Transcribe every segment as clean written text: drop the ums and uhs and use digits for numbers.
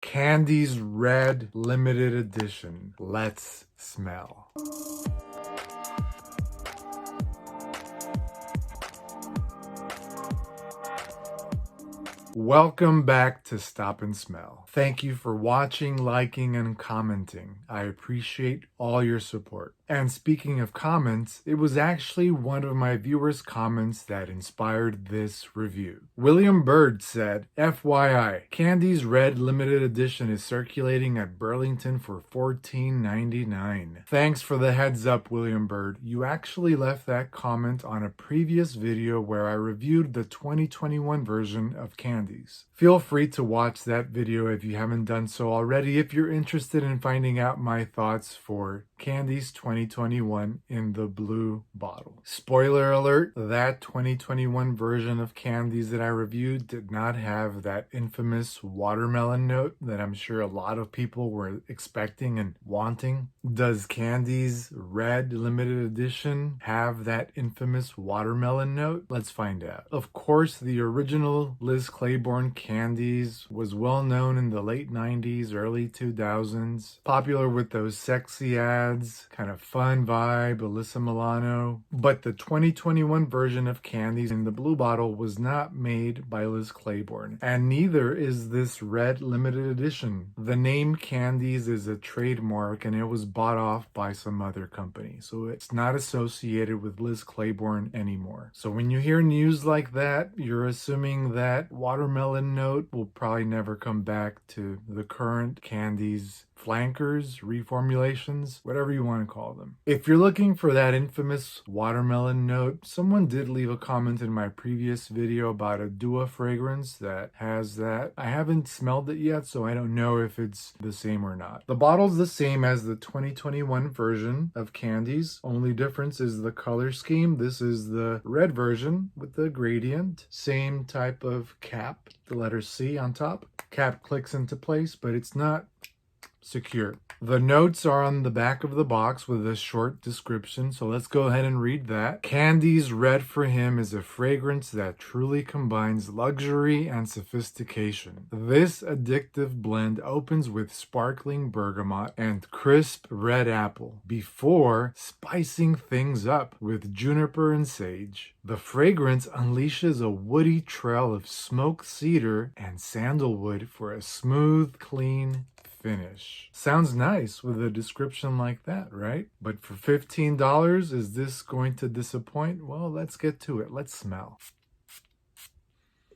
Candies Red Limited Edition. Let's smell. Welcome back to Stop and Smell. Thank you for watching, liking, and commenting. I appreciate all your support. And speaking of comments, it was actually one of my viewers' comments that inspired this review. William Bird said, FYI, Candies Red Limited Edition is circulating at Burlington for $14.99. Thanks for the heads up, William Bird. You actually left that comment on a previous video where I reviewed the 2021 version of Candies. Feel free to watch that video if you haven't done so already if you're interested in finding out my thoughts for Candies 2021 in the blue bottle. Spoiler alert, that 2021 version of Candies that I reviewed did not have that infamous watermelon note that I'm sure a lot of people were expecting and wanting. Does Candies Red Limited Edition have that infamous watermelon note? Let's find out. Of course, the original Liz Claiborne Candies was well known in the late 90s, early 2000s. Popular with those sexy ads, kind of fun vibe, Alyssa Milano. But the 2021 version of Candies in the blue bottle was not made by Liz Claiborne. And neither is this red limited edition. The name Candies is a trademark and it was bought off by some other company. So it's not associated with Liz Claiborne anymore. So when you hear news like that, you're assuming that watermelon note will probably never come back to the current Candies flankers, reformulations, whatever you want to call them. If you're looking for that infamous watermelon note, someone did leave a comment in my previous video about a Dua fragrance that has that. I haven't smelled it yet, so I don't know if it's the same or not. The bottle's the same as the 2021 version of Candies. Only difference is the color scheme. This is the red version with the gradient. Same type of cap, the letter C on top. Cap clicks into place, but it's not secure. The notes are on the back of the box with a short description, so let's go ahead and read that. Candies Red for Him is a fragrance that truly combines luxury and sophistication. This addictive blend opens with sparkling bergamot and crisp red apple before spicing things up with juniper and sage. The fragrance unleashes a woody trail of smoked cedar and sandalwood for a smooth, clean finish. Sounds nice with a description like that, right? But for $15, is this going to disappoint? Well, let's get to it. Let's smell.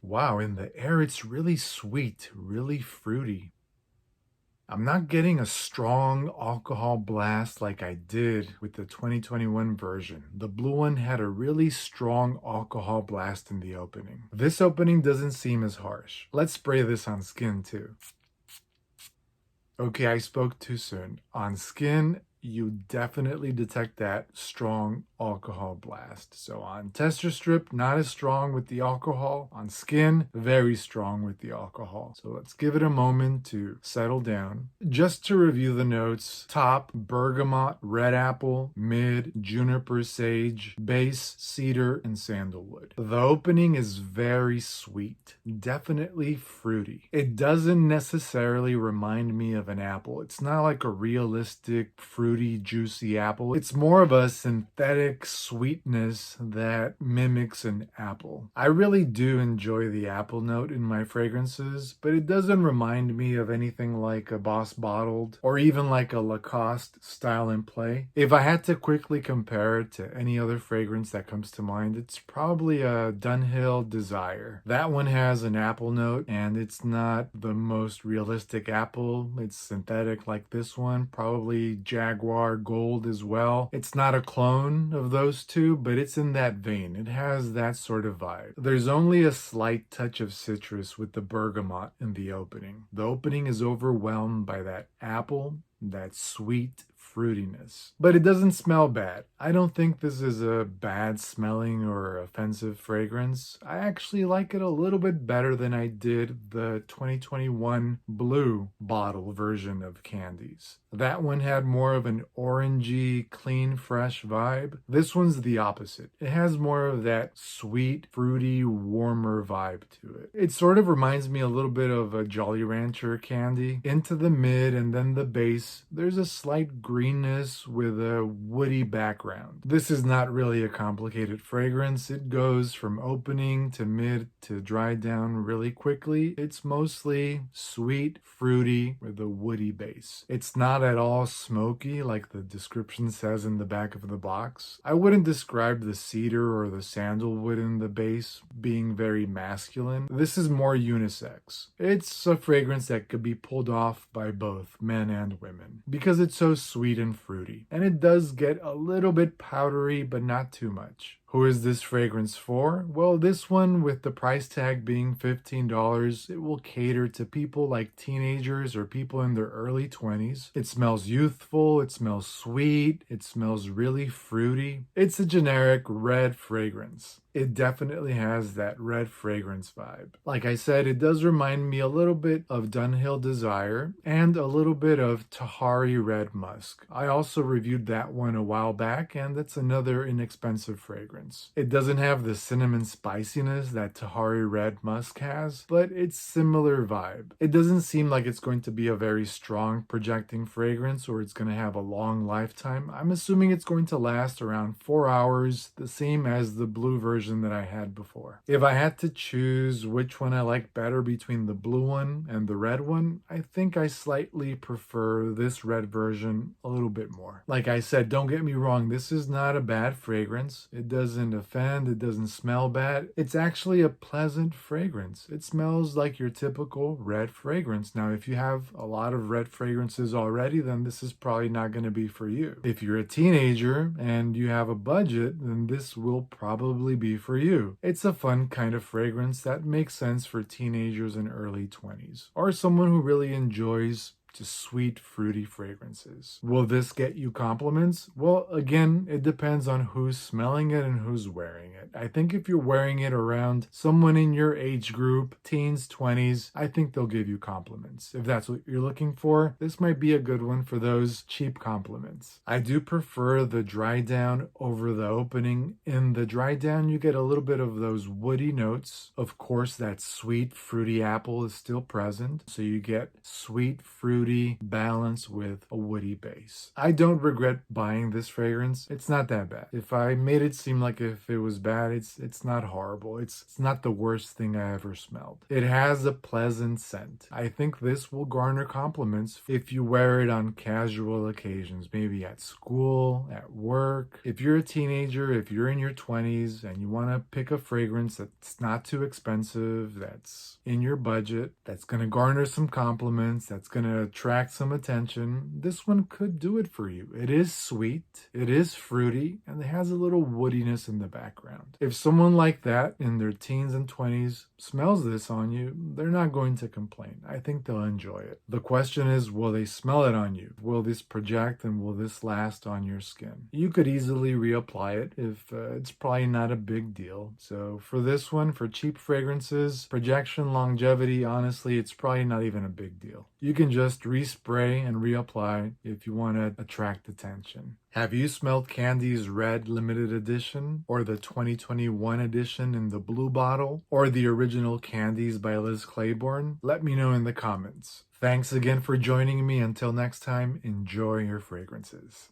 Wow, in the air it's really sweet, really fruity. I'm not getting a strong alcohol blast like I did with the 2021 version. The blue one had a really strong alcohol blast in the opening. This opening doesn't seem as harsh. Let's spray this on skin too. Okay, I spoke too soon. On skin, you definitely detect that strong alcohol blast. So on tester strip, not as strong with the alcohol. On skin, very strong with the alcohol. So let's give it a moment to settle down. Just to review the notes, top, bergamot, red apple, mid, juniper sage, base, cedar, and sandalwood. The opening is very sweet, definitely fruity. It doesn't necessarily remind me of an apple. It's not like a realistic fruity, juicy apple. It's more of a synthetic sweetness that mimics an apple. I really do enjoy the apple note in my fragrances, but it doesn't remind me of anything like a Boss Bottled or even like a Lacoste Style and Play. If I had to quickly compare it to any other fragrance that comes to mind, it's probably a Dunhill Desire. That one has an apple note and it's not the most realistic apple. It's synthetic like this one, probably Jaguar Gold as well. It's not a clone of those two, but it's in that vein. It has that sort of vibe. There's only a slight touch of citrus with the bergamot in the opening. The opening is overwhelmed by that apple, that sweet, fruitiness. But it doesn't smell bad. I don't think this is a bad smelling or offensive fragrance. I actually like it a little bit better than I did the 2021 blue bottle version of Candies. That one had more of an orangey, clean, fresh vibe. This one's the opposite. It has more of that sweet, fruity, warmer vibe to it. It sort of reminds me a little bit of a Jolly Rancher candy. Into the mid and then the base, there's a slight greenness with a woody background. This is not really a complicated fragrance. It goes from opening to mid to dry down really quickly. It's mostly sweet, fruity with a woody base. It's not at all smoky like the description says in the back of the box. I wouldn't describe the cedar or the sandalwood in the base being very masculine. This is more unisex. It's a fragrance that could be pulled off by both men and women because it's so sweet and fruity. And it does get a little bit powdery, but not too much. Who is this fragrance for? Well, this one, with the price tag being $15, it will cater to people like teenagers or people in their early 20s. It smells youthful, it smells sweet, it smells really fruity. It's a generic red fragrance. It definitely has that red fragrance vibe. Like I said, it does remind me a little bit of Dunhill Desire and a little bit of Tahari Red Musk. I also reviewed that one a while back, and that's another inexpensive fragrance. It doesn't have the cinnamon spiciness that Tahari Red Musk has, but it's similar vibe. It doesn't seem like it's going to be a very strong projecting fragrance or it's going to have a long lifetime. I'm assuming it's going to last around 4 hours, the same as the blue version that I had before. If I had to choose which one I like better between the blue one and the red one, I think I slightly prefer this red version a little bit more. Like I said, don't get me wrong, this is not a bad fragrance. It doesn't offend, it doesn't smell bad. It's actually a pleasant fragrance. It smells like your typical red fragrance. Now, if you have a lot of red fragrances already, then this is probably not going to be for you. If you're a teenager and you have a budget, then this will probably be for you. It's a fun kind of fragrance that makes sense for teenagers in early 20s, or someone who really enjoys just sweet, fruity fragrances. Will this get you compliments? Well, again, it depends on who's smelling it and who's wearing it. I think if you're wearing it around someone in your age group, teens, 20s, I think they'll give you compliments. If that's what you're looking for, this might be a good one for those cheap compliments. I do prefer the dry down over the opening. In the dry down, you get a little bit of those woody notes. Of course, that sweet, fruity apple is still present, so you get sweet, fruity balance with a woody base. I don't regret buying this fragrance. It's not that bad. If I made it seem like if it was bad, it's not horrible. It's not the worst thing I ever smelled. It has a pleasant scent. I think this will garner compliments if you wear it on casual occasions, maybe at school, at work. If you're a teenager, if you're in your 20s and you want to pick a fragrance that's not too expensive, that's in your budget, that's going to garner some compliments, that's going to attract some attention, this one could do it for you. It is sweet, it is fruity, and it has a little woodiness in the background. If someone like that in their teens and 20s smells this on you, they're not going to complain. I think they'll enjoy it. The question is, will they smell it on you? Will this project and will this last on your skin? You could easily reapply it if it's probably not a big deal. So for this one, for cheap fragrances, projection, longevity, honestly, it's probably not even a big deal. You can just respray and reapply if you want to attract attention. Have you smelled Candies Red Limited Edition, or the 2021 edition in the blue bottle, or the original Candies by Liz Claiborne? Let me know in the comments. Thanks again for joining me. Until next time, enjoy your fragrances.